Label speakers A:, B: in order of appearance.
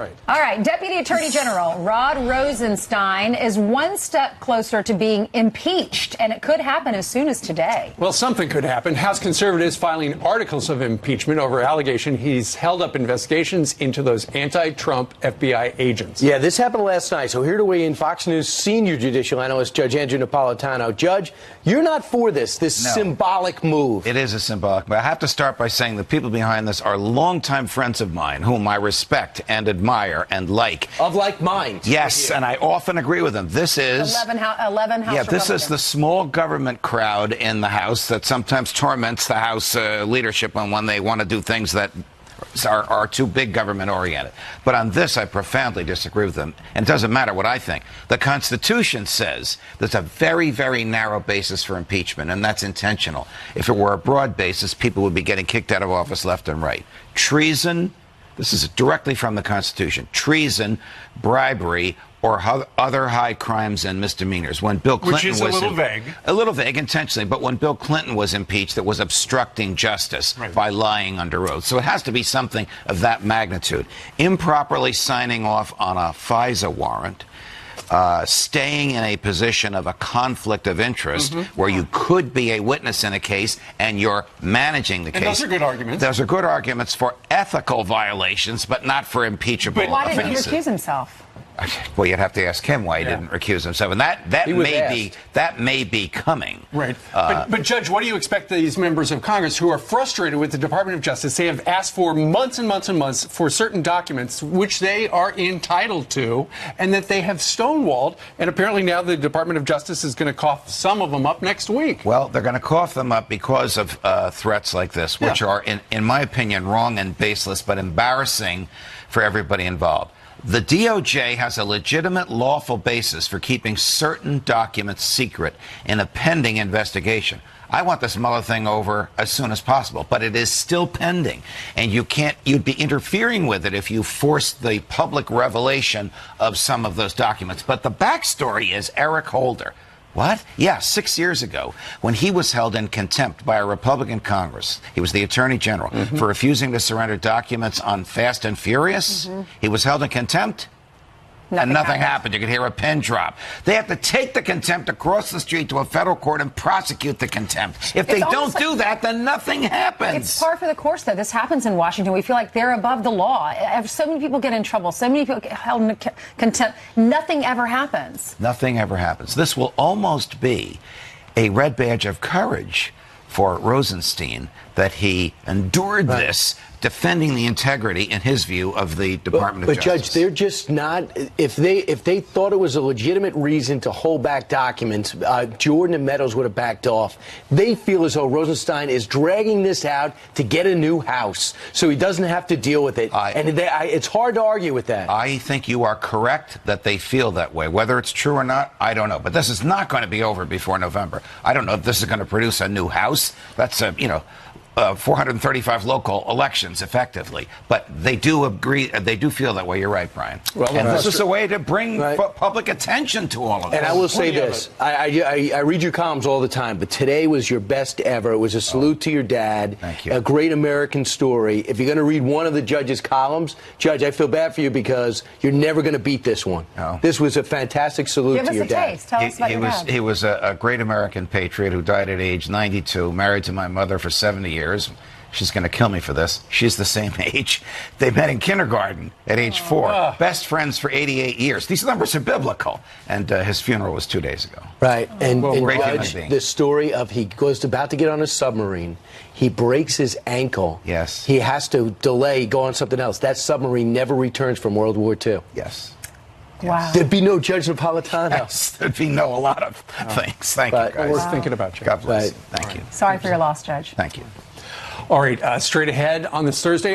A: Right.
B: All right. Deputy Attorney General Rod Rosenstein is one step closer to being impeached, and it could happen as soon as today.
A: Well, something could happen. House conservatives filing articles of impeachment over allegation he's held up investigations into those anti-Trump FBI agents.
C: Yeah, this happened last night. So here to weigh in, Fox News senior judicial analyst Judge Andrew Napolitano. Judge, you're not for this symbolic move.
D: It is a symbolic move. I have to start by saying the people behind this are longtime friends of mine, whom I respect and admire and like.
C: Of like minds.
D: Yes, and I often agree with them. This is
B: 11 House
D: Yeah, this is the small government crowd in the House that sometimes torments the House leadership when they want to do things that are too big government oriented. But on this, I profoundly disagree with them. And it doesn't matter what I think. The Constitution says there's a very, very narrow basis for impeachment, and that's intentional. If it were a broad basis, people would be getting kicked out of office left and right. Treason. This is directly from the Constitution. Treason, bribery, or other high crimes and misdemeanors. When Bill Clinton
A: Which is a little vague.
D: A little vague intentionally, but when Bill Clinton was impeached, it was obstructing justice by lying under oath. So it has to be something of that magnitude. Improperly signing off on a FISA warrant, staying in a position of a conflict of interest where you could be a witness in a case and you're managing the case.
A: And those are good arguments.
D: Those are good arguments for ethical violations, but not for impeachable offenses.
B: Why didn't he recuse himself?
D: Well, you'd have to ask him why he didn't recuse himself, and that may be coming.
A: Right. But Judge, what do you expect these members of Congress who are frustrated with the Department of Justice? They have asked for months and months and months for certain documents which they are entitled to, and that they have stonewalled. And apparently now the Department of Justice is going to cough some of them up next week.
D: Well, they're going to cough them up because of threats like this, which are, in my opinion, wrong and baseless, but embarrassing for everybody involved. The DOJ has a legitimate lawful basis for keeping certain documents secret in a pending investigation. I want this Mueller thing over as soon as possible, but it is still pending. And you'd be interfering with it if you forced the public revelation of some of those documents. But the backstory is Eric Holder. What? Yeah, 6 years ago, when he was held in contempt by a Republican Congress, he was the Attorney General, for refusing to surrender documents on Fast and Furious. He was held in contempt. Nothing happened. You could hear a pin drop. They have to take the contempt across the street to a federal court and prosecute the contempt. If they don't do that, then nothing happens.
B: It's par for the course, though. This happens in Washington. We feel like they're above the law. So many people get in trouble. So many people get held in contempt. Nothing ever happens.
D: Nothing ever happens. This will almost be a red badge of courage for Rosenstein that he endured this, defending the integrity, in his view, of the Department of Justice.
C: But Judge, they're just not. If they thought it was a legitimate reason to hold back documents, Jordan and Meadows would have backed off. They feel as though Rosenstein is dragging this out to get a new house, so he doesn't have to deal with it. It's hard to argue with that.
D: I think you are correct that they feel that way. Whether it's true or not, I don't know. But this is not going to be over before November. I don't know if this is going to produce a new house. That's 435 local elections, effectively. But they do agree, they do feel that way. You're right, Brian. Well, and this is a way to bring public attention to all of this.
C: And I will say this. I read your columns all the time, but today was your best ever. It was a salute to your dad.
D: Thank you.
C: A great American story. If you're going to read one of the judge's columns, Judge, I feel bad for you because you're never going to beat this one.
D: No.
C: This was a fantastic salute to your dad.
B: Give us a taste. Tell us about your dad.
D: He was a great American patriot who died at age 92, married to my mother for 70 years. She's going to kill me for this. She's the same age. They met in kindergarten at age 4. Best friends for 88 years. These numbers are biblical. And his funeral was 2 days ago.
C: Right. And
D: Judge,
C: the story of he goes about to get on a submarine. He breaks his ankle.
D: Yes.
C: He has to delay, go on something else. That submarine never returns from World War II.
D: Yes.
B: Wow.
C: There'd be no Judge Napolitano.
D: Yes, there'd be a lot of things. Thank you, guys.
A: We're thinking about you.
D: God bless.
C: Right.
D: Thank you.
B: Sorry for your loss, Judge.
D: Thank you.
A: All right, straight ahead on this Thursday.